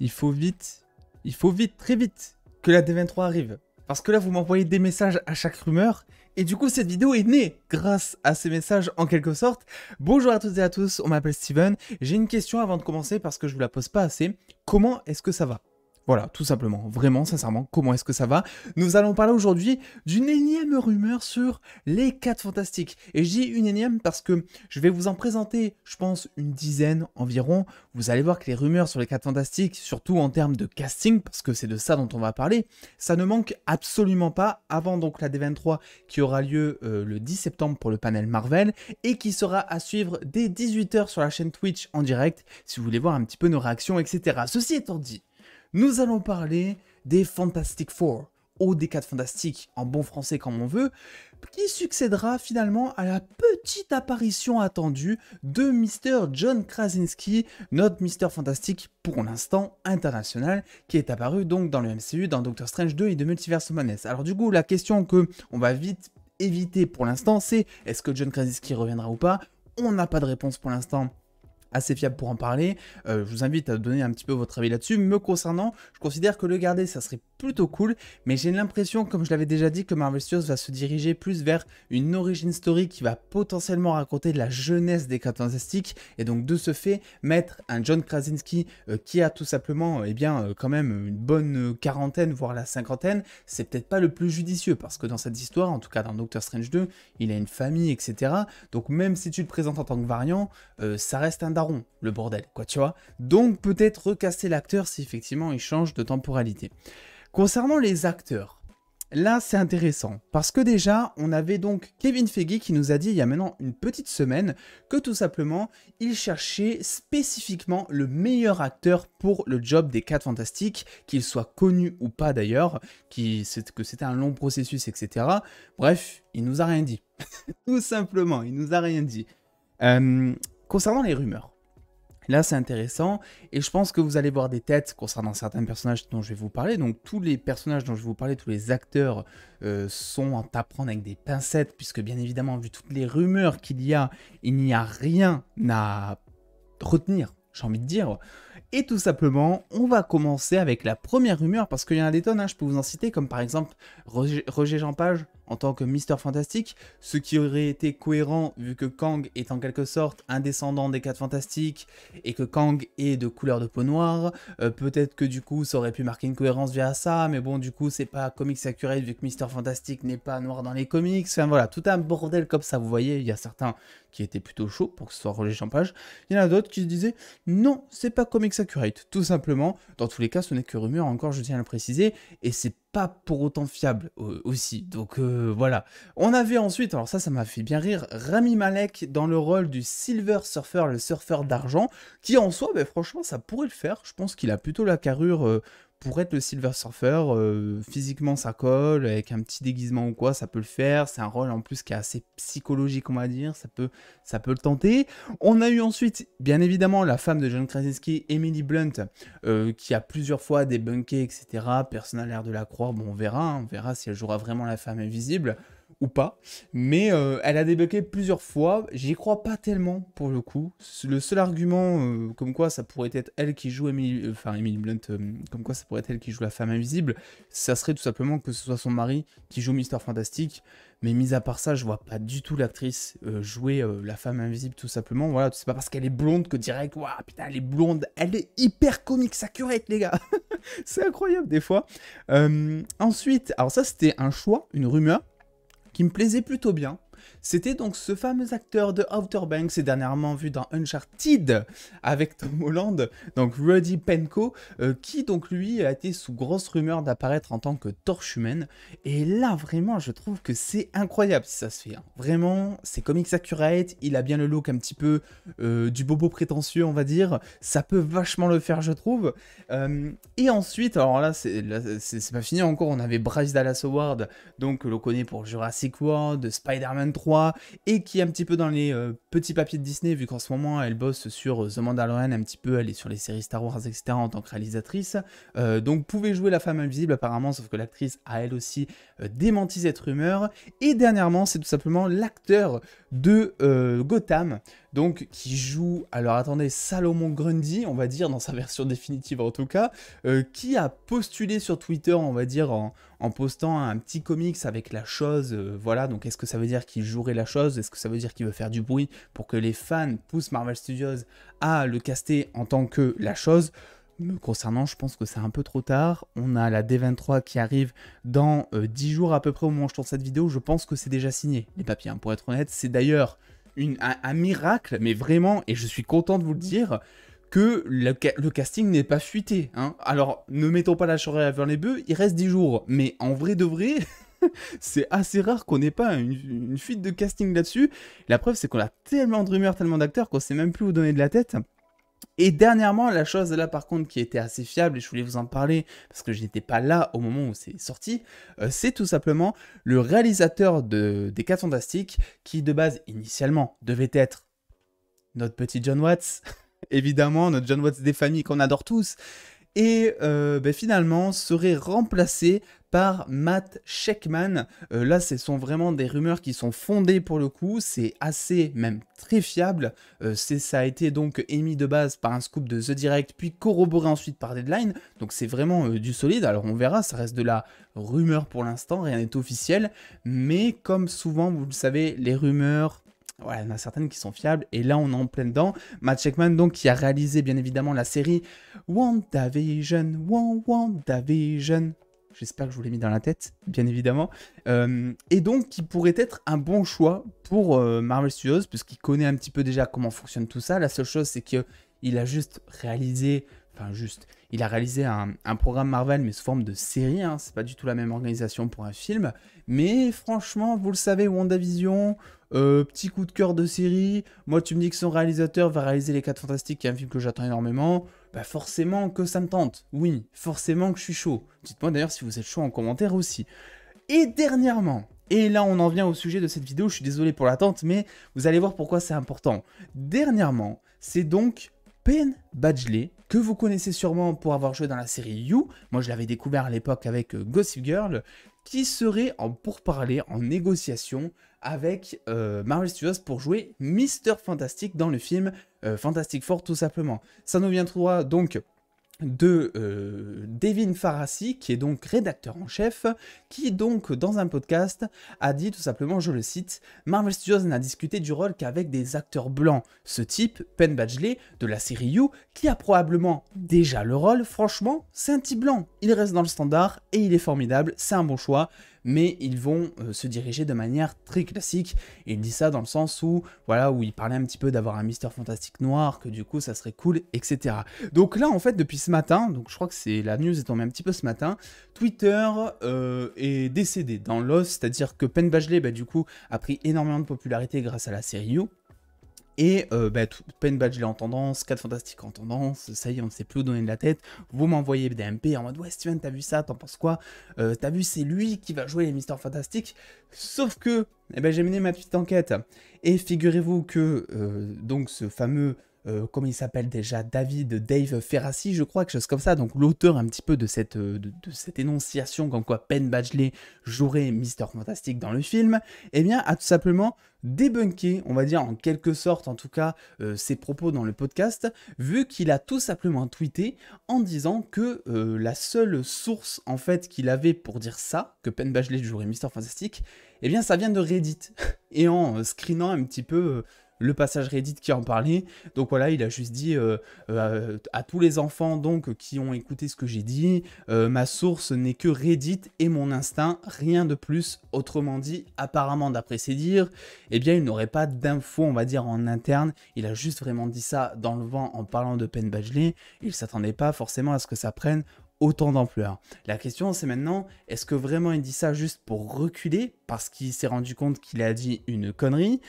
il faut vite, très vite, que la D23 arrive. Parce que là, vous m'envoyez des messages à chaque rumeur, et du coup, cette vidéo est née grâce à ces messages en quelque sorte. Bonjour à toutes et à tous, on m'appelle Steven. J'ai une question avant de commencer parce que je vous la pose pas assez. Comment est-ce que ça va ? Voilà, tout simplement, vraiment, sincèrement, comment est-ce que ça va? Nous allons parler aujourd'hui d'une énième rumeur sur les 4 Fantastiques. Et je dis une énième parce que je vais vous en présenter, je pense, une dizaine environ. Vous allez voir que les rumeurs sur les 4 Fantastiques, surtout en termes de casting, parce que c'est de ça dont on va parler, ça ne manque absolument pas avant donc la D23 qui aura lieu le 10 septembre pour le panel Marvel et qui sera à suivre dès 18 h sur la chaîne Twitch en direct si vous voulez voir un petit peu nos réactions, etc. Ceci étant dit, nous allons parler des Fantastic Four, ou des 4 Fantastiques, en bon français comme on veut, qui succédera finalement à la petite apparition attendue de Mr. John Krasinski, notre Mr. Fantastique pour l'instant international, qui est apparu donc dans le MCU, dans Doctor Strange 2 et de Multiverse of Madness. Alors du coup, la question que on va vite éviter pour l'instant, c'est est-ce que John Krasinski reviendra ou pas? On n'a pas de réponse pour l'instant assez fiable pour en parler. Je vous invite à donner un petit peu votre avis là-dessus. Me concernant, je considère que le garder, ça serait plutôt cool, mais j'ai l'impression, comme je l'avais déjà dit, que Marvel Studios va se diriger plus vers une origin story qui va potentiellement raconter de la jeunesse des 4 Fantastiques, et donc de ce fait, mettre un John Krasinski qui a tout simplement, quand même une bonne quarantaine, voire la cinquantaine, c'est peut-être pas le plus judicieux, parce que dans cette histoire, en tout cas dans Doctor Strange 2, il a une famille, etc. Donc même si tu le présentes en tant que variant, ça reste un daron, le bordel, quoi, tu vois. Donc peut-être recaster l'acteur si effectivement il change de temporalité. Concernant les acteurs, là c'est intéressant, parce que déjà, on avait donc Kevin Feige qui nous a dit il y a maintenant une petite semaine que tout simplement, il cherchait spécifiquement le meilleur acteur pour le job des 4 Fantastiques, qu'il soit connu ou pas d'ailleurs, que c'était un long processus, etc. Bref, il nous a rien dit. Tout simplement, il nous a rien dit. Concernant les rumeurs, là c'est intéressant et je pense que vous allez voir des têtes concernant certains personnages dont je vais vous parler. Donc tous les personnages dont je vais vous parler, tous les acteurs sont à prendre avec des pincettes puisque bien évidemment vu toutes les rumeurs qu'il y a, il n'y a rien à retenir, j'ai envie de dire. Et tout simplement, on va commencer avec la première rumeur parce qu'il y en a des tonnes, hein, je peux vous en citer comme par exemple Roger Jean Page en tant que Mr. Fantastique, ce qui aurait été cohérent vu que Kang est en quelque sorte un descendant des 4 Fantastiques et que Kang est de couleur de peau noire. Peut-être que du coup ça aurait pu marquer une cohérence via ça, mais bon du coup c'est pas comics accurate vu que Mr. Fantastique n'est pas noir dans les comics. Enfin voilà, tout un bordel comme ça, vous voyez, il y a certains qui étaient plutôt chauds pour que ce soit Roger Jean Page. Il y en a d'autres qui se disaient non, c'est pas comics accurate, tout simplement. Dans tous les cas, ce n'est que rumeur, encore je tiens à le préciser, et c'est pas pour autant fiable aussi. Donc voilà. On avait ensuite, alors ça m'a fait bien rire, Rami Malek dans le rôle du Silver Surfer, le surfeur d'argent, qui en soi, franchement, ça pourrait le faire. Je pense qu'il a plutôt la carrure pour être le Silver Surfer. Physiquement, ça colle, avec un petit déguisement ou quoi, ça peut le faire. C'est un rôle en plus qui est assez psychologique, on va dire. Ça peut le tenter. On a eu ensuite, bien évidemment, la femme de John Krasinski, Emily Blunt, qui a plusieurs fois débunké, etc. Personne n'a l'air de la croire. Bon, on verra si elle jouera vraiment la femme invisible ou pas, mais elle a débunké plusieurs fois, j'y crois pas tellement pour le coup. Le seul argument comme quoi ça pourrait être elle qui joue Emily Blunt, comme quoi ça pourrait être elle qui joue la femme invisible, ça serait tout simplement que ce soit son mari qui joue Mr. Fantastique, mais mis à part ça, je vois pas du tout l'actrice jouer la femme invisible tout simplement. Voilà, c'est pas parce qu'elle est blonde que direct, waouh putain elle est blonde, elle est hyper comics accurate les gars. C'est incroyable des fois. Ensuite, alors ça c'était un choix, une rumeur qui me plaisait plutôt bien. C'était donc ce fameux acteur de Outer Banks, et dernièrement vu dans Uncharted avec Tom Holland, donc Rudy Penco, qui donc lui a été sous grosse rumeur d'apparaître en tant que torche humaine. Et là vraiment je trouve que c'est incroyable si ça se fait. Hein. Vraiment, c'est comics accurate, il a bien le look un petit peu du bobo prétentieux on va dire, ça peut vachement le faire je trouve. Et ensuite, alors là c'est pas fini encore, on avait Bryce Dallas Howard, donc l'on connaît pour Jurassic World, Spider-Man 3, et qui est un petit peu dans les petits papiers de Disney, vu qu'en ce moment elle bosse sur The Mandalorian un petit peu, elle est sur les séries Star Wars, etc. en tant que réalisatrice, donc pouvait jouer la femme invisible apparemment, sauf que l'actrice a elle aussi démenti cette rumeur. Et dernièrement, c'est tout simplement l'acteur de Gotham, donc qui joue, alors attendez, Salomon Grundy, on va dire, dans sa version définitive en tout cas, qui a postulé sur Twitter, on va dire, en postant un petit comics avec la chose, voilà, donc est-ce que ça veut dire qu'il jouerait la chose, est-ce que ça veut dire qu'il veut faire du bruit pour que les fans poussent Marvel Studios à le caster en tant que la chose? Me concernant, je pense que c'est un peu trop tard. On a la D23 qui arrive dans 10 jours à peu près au moment où je tourne cette vidéo. Je pense que c'est déjà signé, les papiers, hein, pour être honnête. C'est d'ailleurs un miracle, mais vraiment, et je suis content de vous le dire, que le casting n'est pas fuité. Hein. Alors, ne mettons pas la charrue avant les bœufs, il reste 10 jours. Mais en vrai de vrai, c'est assez rare qu'on n'ait pas une fuite de casting là-dessus. La preuve, c'est qu'on a tellement de rumeurs, tellement d'acteurs qu'on ne sait même plus où donner de la tête. Et dernièrement, la chose là par contre qui était assez fiable, et je voulais vous en parler parce que je n'étais pas là au moment où c'est sorti, c'est tout simplement le réalisateur des 4 Fantastiques qui de base initialement devait être notre petit John Watts, évidemment notre John Watts des familles qu'on adore tous, et finalement serait remplacé par Matt Shakman. Là, ce sont vraiment des rumeurs qui sont fondées pour le coup, c'est assez, même très fiable. Ça a été donc émis de base par un scoop de The Direct, puis corroboré ensuite par Deadline, donc c'est vraiment du solide. Alors on verra, ça reste de la rumeur pour l'instant, rien n'est officiel, mais comme souvent, vous le savez, les rumeurs... Voilà, il y en a certaines qui sont fiables, et là on est en plein dedans. Matt Shakman, donc, qui a réalisé bien évidemment la série WandaVision, WandaVision. J'espère que je vous l'ai mis dans la tête, bien évidemment. Et donc, qui pourrait être un bon choix pour Marvel Studios, puisqu'il connaît un petit peu déjà comment fonctionne tout ça. La seule chose, c'est qu'il a juste réalisé... il a réalisé un programme Marvel, mais sous forme de série, hein, c'est pas du tout la même organisation pour un film, mais franchement, vous le savez, WandaVision, petit coup de cœur de série, moi tu me dis que son réalisateur va réaliser Les 4 Fantastiques, qui est un film que j'attends énormément, bah forcément que ça me tente, oui, forcément que je suis chaud. Dites-moi d'ailleurs si vous êtes chaud en commentaire aussi. Et dernièrement, et là on en vient au sujet de cette vidéo, je suis désolé pour l'attente, mais vous allez voir pourquoi c'est important. Dernièrement, c'est donc Penn Badgley, que vous connaissez sûrement pour avoir joué dans la série You, moi je l'avais découvert à l'époque avec Gossip Girl, qui serait en pourparlers, en négociation avec Marvel Studios pour jouer Mr. Fantastic dans le film Fantastic Four tout simplement. Ça nous viendra donc de Devin Farassi, qui est donc rédacteur en chef, qui donc dans un podcast a dit tout simplement, je le cite, Marvel Studios n'a discuté du rôle qu'avec des acteurs blancs. Ce type, Penn Badgley, de la série You, qui a probablement déjà le rôle, franchement, c'est un type blanc. Il reste dans le standard et il est formidable, c'est un bon choix. Mais ils vont se diriger de manière très classique. Et il dit ça dans le sens où, voilà, où il parlait un petit peu d'avoir un Mister Fantastique noir, que du coup ça serait cool, etc. Donc là, en fait, depuis ce matin, donc je crois que la news est tombée un petit peu ce matin, Twitter est décédé dans l'os, c'est-à-dire que Penn Badgley, du coup, a pris énormément de popularité grâce à la série You. Et Penn Badgley en tendance, 4 Fantastiques en tendance, ça y est, on ne sait plus où donner de la tête. Vous m'envoyez des MP en mode ouais Steven, t'as vu ça, t'en penses quoi? T'as vu, c'est lui qui va jouer les Mister Fantastiques. Sauf que j'ai mené ma petite enquête. Et figurez-vous que donc ce fameux comment il s'appelle déjà, Dave Ferrassi, je crois, quelque chose comme ça, donc l'auteur un petit peu de cette énonciation comme quoi Penn Badgley jouerait Mister Fantastic dans le film, eh bien, a tout simplement débunké, on va dire en quelque sorte, en tout cas, ses propos dans le podcast, vu qu'il a tout simplement tweeté en disant que la seule source, en fait, qu'il avait pour dire ça, que Penn Badgley jouerait Mister Fantastic, eh bien, ça vient de Reddit, et en screenant un petit peu... le passage Reddit qui en parlait, donc voilà, il a juste dit à tous les enfants donc qui ont écouté ce que j'ai dit, ma source n'est que Reddit et mon instinct, rien de plus. Autrement dit, apparemment d'après ses dires, eh bien il n'aurait pas d'infos, on va dire en interne, il a juste vraiment dit ça dans le vent en parlant de Penn Badgley, il s'attendait pas forcément à ce que ça prenne autant d'ampleur. La question c'est maintenant, est-ce que vraiment il dit ça juste pour reculer, parce qu'il s'est rendu compte qu'il a dit une connerie,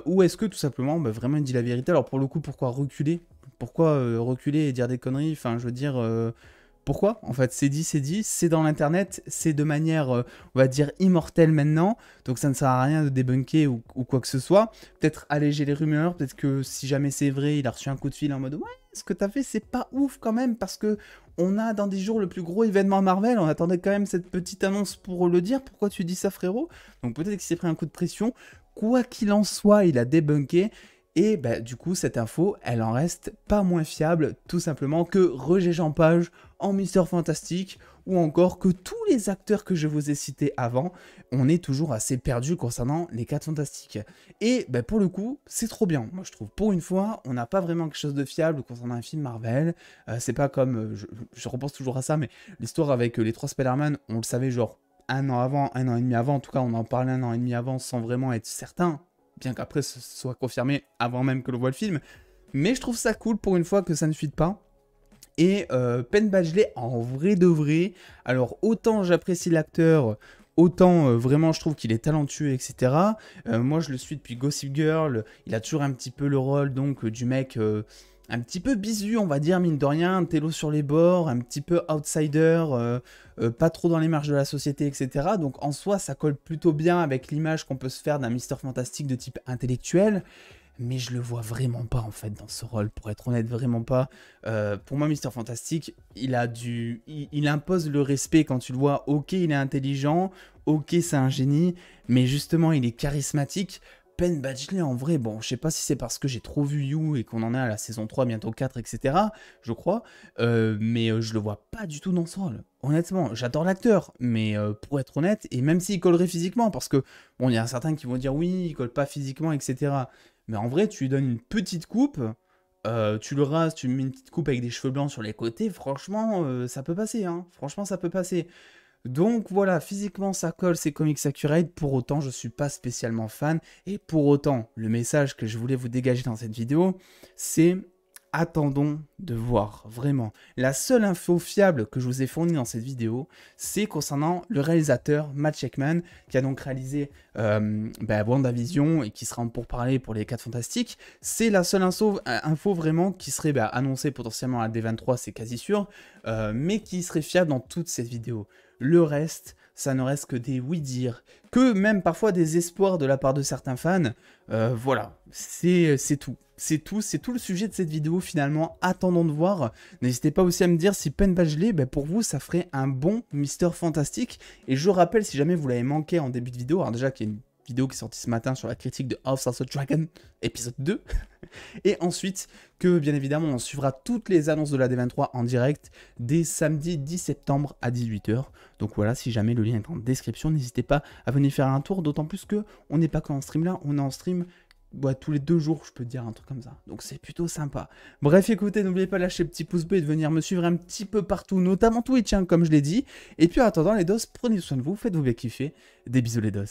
ou est-ce que tout simplement, vraiment il dit la vérité? Alors pour le coup, pourquoi reculer? Pourquoi reculer et dire des conneries? Enfin, je veux dire, pourquoi? En fait, c'est dit, c'est dans l'internet, c'est de manière, on va dire, immortelle maintenant, donc ça ne sert à rien de débunker ou quoi que ce soit. Peut-être alléger les rumeurs, peut-être que si jamais c'est vrai, il a reçu un coup de fil en mode « Ouais, ce que t'as fait, c'est pas ouf quand même, parce que on a dans 10 jours le plus gros événement Marvel, on attendait quand même cette petite annonce pour le dire, pourquoi tu dis ça frérot ?» Donc peut-être qu'il s'est pris un coup de pression. Quoi qu'il en soit, il a débunké. Et bah, du coup, cette info, elle en reste pas moins fiable, tout simplement que Roger Jean Page en Mister Fantastique, ou encore que tous les acteurs que je vous ai cités avant, on est toujours assez perdu concernant les 4 Fantastiques. Et bah, pour le coup, c'est trop bien, moi je trouve. Pour une fois, on n'a pas vraiment quelque chose de fiable concernant un film Marvel. C'est pas comme, je repense toujours à ça, mais l'histoire avec les 3 Spider-Man, on le savait genre un an avant, un an et demi avant, en tout cas on en parlait un an et demi avant sans vraiment être certain, bien qu'après ce soit confirmé avant même que l'on voit le film. Mais je trouve ça cool pour une fois que ça ne fuite pas. Et Penn Badgley, en vrai de vrai, alors autant j'apprécie l'acteur, autant vraiment je trouve qu'il est talentueux, etc. Moi je le suis depuis Gossip Girl, il a toujours un petit peu le rôle donc du mec un petit peu bisu, on va dire, mine de rien, un télo sur les bords, un petit peu outsider, pas trop dans les marges de la société, etc. Donc en soi ça colle plutôt bien avec l'image qu'on peut se faire d'un Mister Fantastique de type intellectuel. Mais je le vois vraiment pas en fait dans ce rôle, pour être honnête, vraiment pas. Pour moi, Mister Fantastique, il impose le respect quand tu le vois. Ok, il est intelligent, ok, c'est un génie, mais justement, il est charismatique. Penn Badgley, en vrai, bon, je sais pas si c'est parce que j'ai trop vu You et qu'on en est à la saison 3, bientôt 4, etc., je crois, mais je le vois pas du tout dans ce rôle. Honnêtement, j'adore l'acteur, mais pour être honnête, et même s'il collerait physiquement, parce que, bon, il y a certains qui vont dire oui, il colle pas physiquement, etc., mais en vrai, tu lui donnes une petite coupe, tu le rases, tu lui mets une petite coupe avec des cheveux blancs sur les côtés, franchement, ça peut passer, hein. Franchement, ça peut passer. Donc voilà, physiquement, ça colle, c'est comics accurate, pour autant, je suis pas spécialement fan, et pour autant, le message que je voulais vous dégager dans cette vidéo, c'est... Attendons de voir, vraiment. La seule info fiable que je vous ai fournie dans cette vidéo, c'est concernant le réalisateur Matt Shakman, qui a donc réalisé WandaVision et qui sera en pourparlers pour les 4 Fantastiques. C'est la seule info vraiment qui serait annoncée potentiellement à D23, c'est quasi sûr, mais qui serait fiable dans toute cette vidéo. Le reste, ça ne reste que des oui-dire, que même parfois des espoirs de la part de certains fans. Voilà, c'est tout. C'est tout le sujet de cette vidéo finalement, attendons de voir. N'hésitez pas aussi à me dire si Penn Badgley, pour vous, ça ferait un bon Mister Fantastique. Et je rappelle, si jamais vous l'avez manqué en début de vidéo, alors déjà qu'il y a une vidéo qui est sortie ce matin sur la critique de House of the Dragon, épisode 2. Et ensuite, que bien évidemment, on suivra toutes les annonces de la D23 en direct dès samedi 10 septembre à 18 h. Donc voilà, si jamais le lien est en description, n'hésitez pas à venir faire un tour, d'autant plus que on n'est pas qu'en stream là, on est en stream tous les 2 jours, je peux te dire un truc comme ça. Donc c'est plutôt sympa. Bref, écoutez, n'oubliez pas de lâcher le petit pouce bleu et de venir me suivre un petit peu partout, notamment Twitch, hein, comme je l'ai dit. Et puis en attendant, les dos, prenez soin de vous, faites-vous bien kiffer. Des bisous les dos.